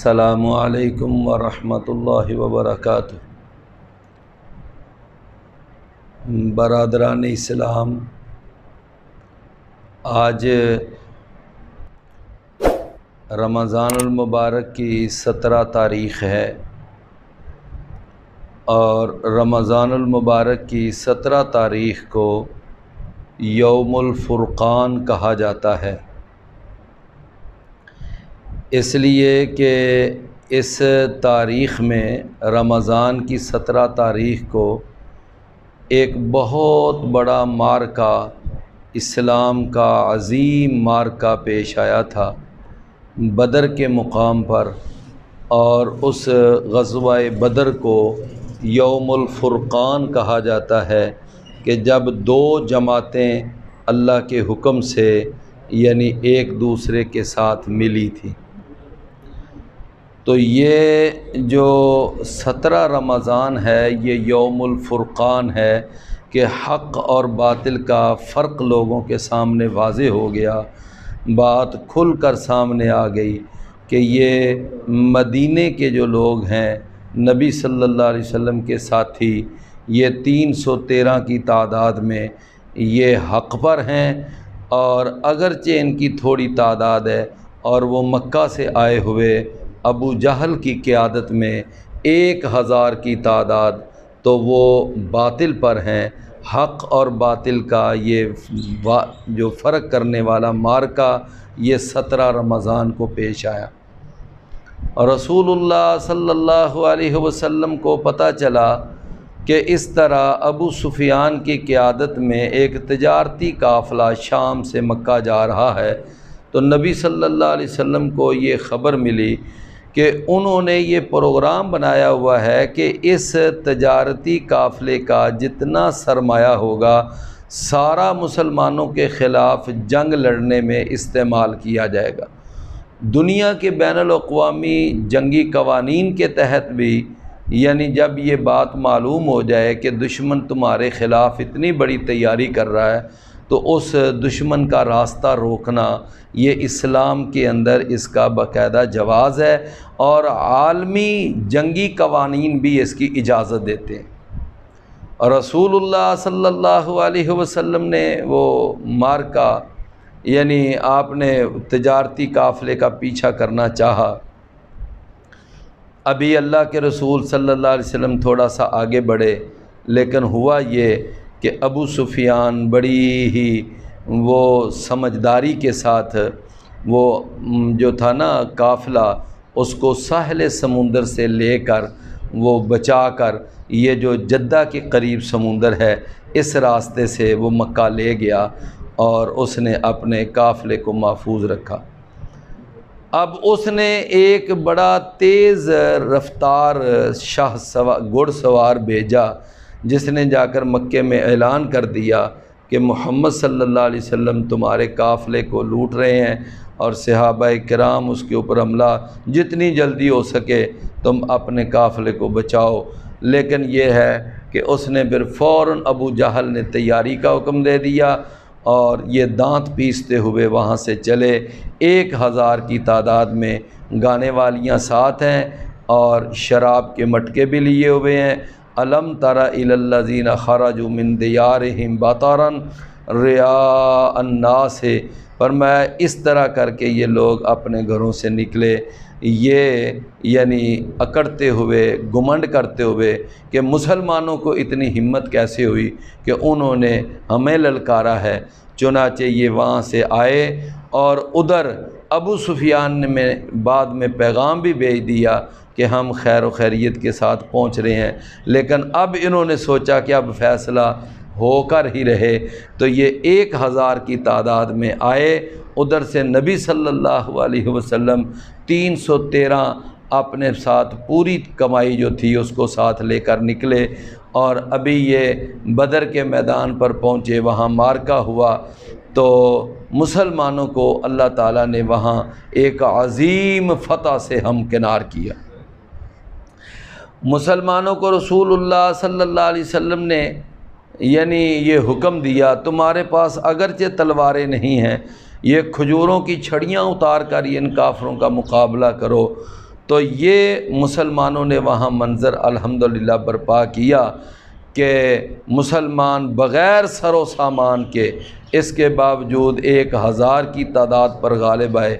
السلام علیکم ورحمۃ اللہ وبرکاتہ۔ برادران اسلام، آج رمضان المبارک کی 17 تاریخ ہے اور رمضان المبارک کی 17 تاریخ کو یوم الفرقان کہا جاتا ہے، اس لیے کہ اس تاریخ میں رمضان کی 17 تاریخ کو ایک بہت بڑا معرکہ، اسلام کا عظیم معرکہ پیش آیا تھا بدر کے مقام پر، اور اس غزوہ بدر کو یوم الفرقان کہا جاتا ہے کہ جب دو جماعتیں اللہ کے حکم سے یعنی ایک دوسرے کے ساتھ ملی تھیں۔ تو یہ جو 17 رمضان ہے یہ یوم الفرقان ہے کہ حق اور باطل کا فرق لوگوں کے سامنے واضح ہو گیا، بات کھل کر سامنے آ گئی کہ یہ مدینے کے جو لوگ ہیں نبی صلی اللہ علیہ وسلم کے ساتھی، یہ 313 کی تعداد میں یہ حق پر ہیں، اور اگرچہ ان کی تھوڑی تعداد ہے اور وہ مکہ سے آئے ہوئے ابو جہل کی قیادت میں 1000 کی تعداد، تو وہ باطل پر ہیں۔ حق اور باطل کا یہ جو فرق کرنے والا معرکہ یہ 17 رمضان کو پیش آیا، اور رسول اللہ صلی اللہ علیہ وسلم کو پتہ چلا کہ اس طرح ابو سفیان کی قیادت میں ایک تجارتی قافلہ شام سے مکہ جا رہا ہے، تو نبی صلی اللہ علیہ وسلم کو یہ خبر ملی کہ انہوں نے یہ پروگرام بنایا ہوا ہے کہ اس تجارتی قافلے کا جتنا سرمایہ ہوگا سارا مسلمانوں کے خلاف جنگ لڑنے میں استعمال کیا جائے گا۔ دنیا کے بین الاقوامی جنگی قوانین کے تحت بھی یعنی جب یہ بات معلوم ہو جائے کہ دشمن تمہارے خلاف اتنی بڑی تیاری کر رہا ہے تو اس دشمن کا راستہ روکنا یہ اسلام کے اندر اس کا باقاعدہ جواز ہے، اور عالمی جنگی قوانین بھی اس کی اجازت دیتے ہیں۔ اور رسول اللہ صلی اللہ علیہ وسلم نے وہ معرکہ یعنی آپ نے تجارتی قافلے کا پیچھا کرنا چاہا، ابھی اللہ کے رسول صلی اللہ علیہ وسلم تھوڑا سا آگے بڑھے، لیکن ہوا یہ کہ ابو سفیان بڑی ہی وہ سمجھداری کے ساتھ وہ جو تھا نا قافلہ، اس کو ساحل سمندر سے لے کر وہ بچا کر یہ جو جدہ کے قریب سمندر ہے اس راستے سے وہ مکہ لے گیا اور اس نے اپنے قافلے کو محفوظ رکھا۔ اب اس نے ایک بڑا تیز رفتار گھڑ سوار بھیجا جس نے جا کر مکے میں اعلان کر دیا کہ محمد صلی اللہ علیہ وسلم تمہارے قافلے کو لوٹ رہے ہیں، اور صحابہ کرام اس کے اوپر حملہ جتنی جلدی ہو سکے تم اپنے قافلے کو بچاؤ۔ لیکن یہ ہے کہ اس نے پھر فوراً ابو جہل نے تیاری کا حکم دے دیا، اور یہ دانت پیستے ہوئے وہاں سے چلے۔ 1000 کی تعداد میں گانے والیاں ساتھ ہیں اور شراب کے مٹکے بھی لیے ہوئے ہیں۔ الم تر الی الذین خرجوا من دیارہم بطرا رئاء الناس، فرمایا اس طرح کر کے یہ لوگ اپنے گھروں سے نکلے، یہ یعنی اکڑتے ہوئے، گھمنڈ کرتے ہوئے کہ مسلمانوں کو اتنی ہمت کیسے ہوئی کہ انہوں نے ہمیں للکارا ہے۔ چنانچہ یہ وہاں سے آئے، اور ادھر ابو سفیان نے بعد میں پیغام بھی بھیج دیا کہ ہم خیر و خیریت کے ساتھ پہنچ رہے ہیں، لیکن اب انہوں نے سوچا کہ اب فیصلہ ہو کر ہی رہے، تو یہ 1000 کی تعداد میں آئے۔ ادھر سے نبی صلی اللہ علیہ وسلم 313 اپنے ساتھ پوری کمائی جو تھی اس کو ساتھ لے کر نکلے، اور ابھی یہ بدر کے میدان پر پہنچے، وہاں معرکہ ہوا تو مسلمانوں کو اللہ تعالیٰ نے وہاں ایک عظیم فتح سے ہمکنار کیا۔ مسلمانوں کو رسول اللہ صلی اللہ علیہ وسلم نے یعنی یہ حکم دیا تمہارے پاس اگرچہ تلواریں نہیں ہیں، یہ کھجوروں کی چھڑیاں اتار کر ان کافروں کا مقابلہ کرو۔ تو یہ مسلمانوں نے وہاں منظر الحمدللہ برپا کیا کہ مسلمان بغیر سر و سامان کے، اس کے باوجود 1000 کی تعداد پر غالب آئے۔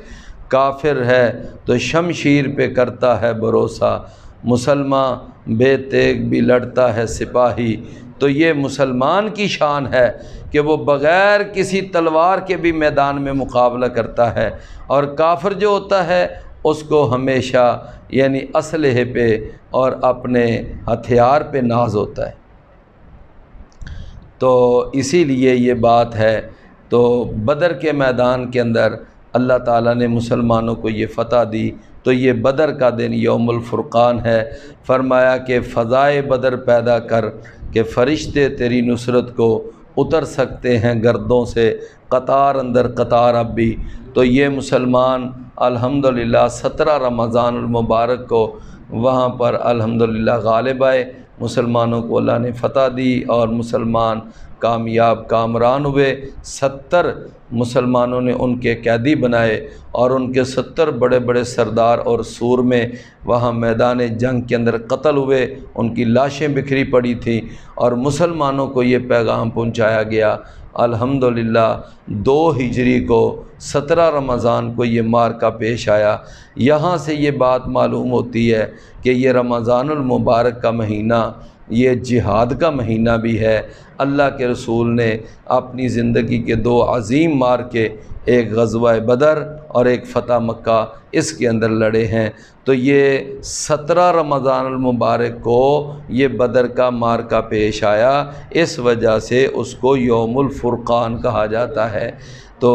کافر ہے تو شمشیر پہ کرتا ہے بھروسہ، مسلمان بے تیغ بھی لڑتا ہے سپاہی۔ تو یہ مسلمان کی شان ہے کہ وہ بغیر کسی تلوار کے بھی میدان میں مقابلہ کرتا ہے، اور کافر جو ہوتا ہے اس کو ہمیشہ یعنی اسلحے پہ اور اپنے ہتھیار پہ ناز ہوتا ہے۔ تو اسی لیے یہ بات ہے۔ تو بدر کے میدان کے اندر اللہ تعالیٰ نے مسلمانوں کو یہ فتح دی، تو یہ بدر کا دن یوم الفرقان ہے۔ فرمایا کہ فضائے بدر پیدا کر کہ فرشتے تیری نصرت کو اتر سکتے ہیں گردوں سے، قطار اندر قطار اب بھی۔ تو یہ مسلمان الحمدللہ 17 رمضان المبارک کو وہاں پر الحمدللہ غالب آئے، مسلمانوں کو اللہ نے فتح دی اور مسلمان کامیاب کامران ہوئے۔ 70 مسلمانوں نے ان کے قیدی بنائے اور ان کے 70 بڑے بڑے سردار اور سور میں وہاں میدان جنگ کے اندر قتل ہوئے، ان کی لاشیں بکھری پڑی تھیں، اور مسلمانوں کو یہ پیغام پہنچایا گیا۔ الحمدللہ 2 ہجری کو 17 رمضان کو یہ معرکہ پیش آیا۔ یہاں سے یہ بات معلوم ہوتی ہے کہ یہ رمضان المبارک کا مہینہ یہ جہاد کا مہینہ بھی ہے۔ اللہ کے رسول نے اپنی زندگی کے 2 عظیم معرکے، ایک غزوہ بدر اور ایک فتح مکہ، اس کے اندر لڑے ہیں۔ تو یہ 17 رمضان المبارک کو یہ بدر کا معرکہ پیش آیا، اس وجہ سے اس کو یوم الفرقان کہا جاتا ہے۔ تو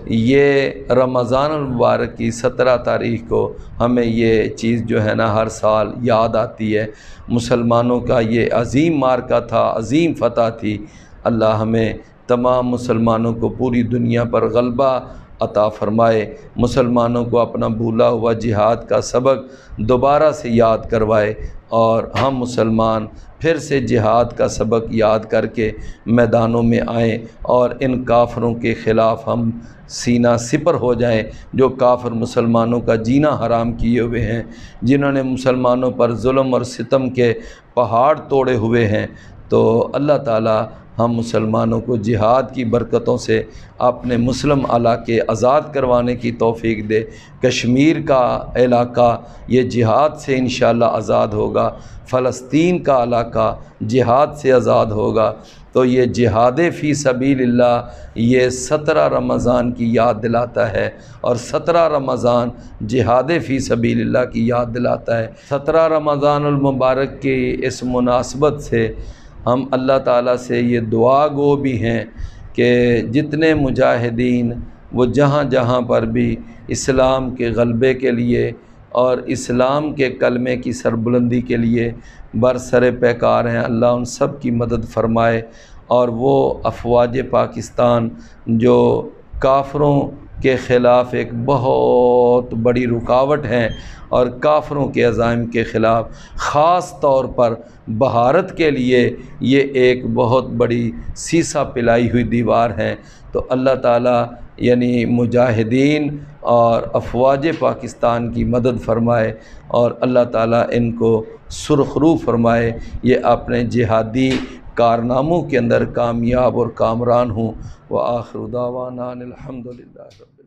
یہ رمضان المبارک کی 17 تاریخ کو ہمیں یہ چیز جو ہے نا ہر سال یاد آتی ہے۔ مسلمانوں کا یہ عظیم معرکہ تھا، عظیم فتح تھی۔ اللہ ہمیں تمام مسلمانوں کو پوری دنیا پر غلبہ عطا فرمائے، مسلمانوں کو اپنا بھولا ہوا جہاد کا سبق دوبارہ سے یاد کروائے، اور ہم مسلمان پھر سے جہاد کا سبق یاد کر کے میدانوں میں آئیں اور ان کافروں کے خلاف ہم سینہ سپر ہو جائیں، جو کافر مسلمانوں کا جینا حرام کیے ہوئے ہیں، جنہوں نے مسلمانوں پر ظلم اور ستم کے پہاڑ توڑے ہوئے ہیں۔ تو اللہ تعالی ہم مسلمانوں کو جہاد کی برکتوں سے اپنے مسلم علاقے آزاد کروانے کی توفیق دے۔ کشمیر کا علاقہ یہ جہاد سے انشاءاللہ آزاد ہوگا، فلسطین کا علاقہ جہاد سے آزاد ہوگا۔ تو یہ جہاد فی سبیل اللہ یہ 17 رمضان کی یاد دلاتا ہے، اور 17 رمضان جہاد فی سبیل اللہ کی یاد دلاتا ہے۔ 17 رمضان المبارک کی اس مناسبت سے ہم اللہ تعالیٰ سے یہ دعا گو بھی ہیں کہ جتنے مجاہدین وہ جہاں جہاں پر بھی اسلام کے غلبے کے لیے اور اسلام کے کلمے کی سربلندی کے لیے برسر پیکار ہیں، اللہ ان سب کی مدد فرمائے، اور وہ افواج پاکستان جو کافروں کے خلاف ایک بہت بڑی رکاوٹ ہیں، اور کافروں کے عزائم کے خلاف خاص طور پر بھارت کے لیے یہ ایک بہت بڑی سیسا پلائی ہوئی دیوار ہے۔ تو اللہ تعالیٰ یعنی مجاہدین اور افواج پاکستان کی مدد فرمائے، اور اللہ تعالیٰ ان کو سرخرو فرمائے، یہ اپنے جہادی کارناموں کے اندر کامیاب اور کامران ہوں۔ وآخر دعوانا الحمدللہ۔